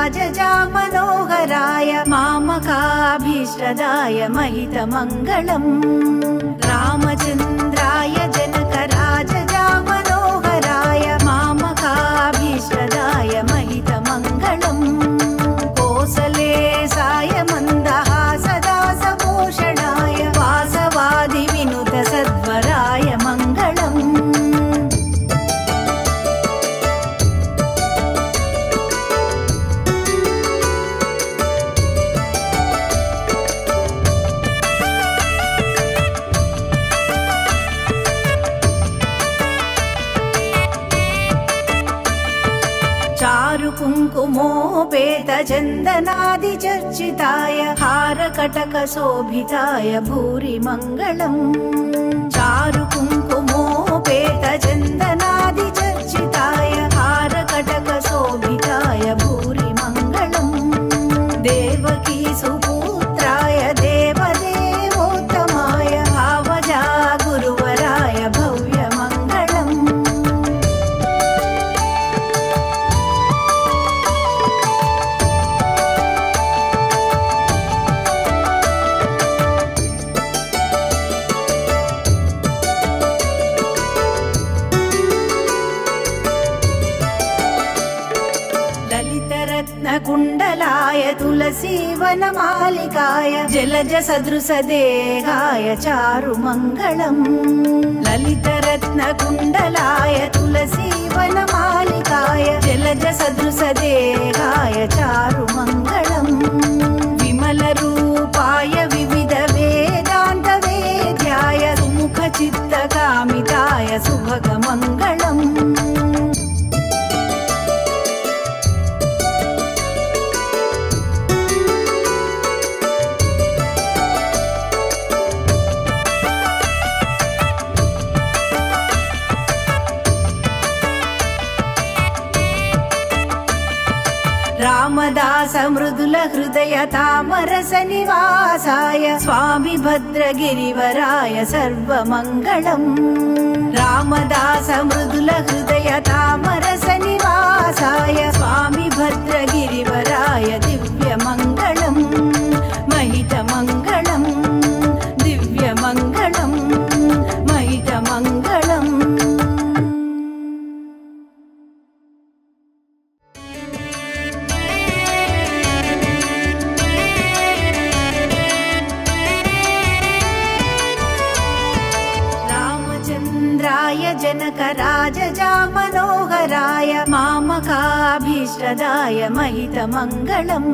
राजजा मनोहराय मामकाभीष्टदाय महितमङ्गलम् रामचन्द्राय जनकराजजा मनोहराय मामकाभीष्टदाय महितमङ्गलम् कोसलेशाय मन्दहासदासभूषणाय वासवादिविनुतसद्वराय मङ्गलम् चारु कुङ्कुमोपेत चन्दनादिचर्चिताय हारकटकशोभिताय भूरि मङ्गलम् चारु कुङ्कुमोपेत चन्दनादिचर्चिताय हारकटकशोभिताय भूरि मङ्गलम् देवकी सुपुत्राय देवदेवोत्तमाय भावजा गुरुवराय भव्यमङ्गलम् कुण्डलाय तुलसीवनमालिकाय जलजसदृशदेहाय चारुमङ्गलम् ललितरत्नकुण्डलाय तुलसीवनमालिकाय जलजसदृशदेहाय चारुमङ्गलम् विमलरूपाय विविधवेदान्तवेद्याय सुमुखचित्तकामिताय सुभगमङ्गलम् रामदास मृदुल हृदय तामरस निवासाय स्वामी भद्रगिरिवराय सर्वमङ्गलम् रामदास मृदुल हृदय तामरस निवासाय स्वामी भद्रगिरिवराय दिव्यमङ्गलम् महितमङ्गलम् दिव्यमङ्गलम् महितमङ्गलम् जनकराजजा मनोहराय मामकाभीष्टदाय महितमङ्गलम्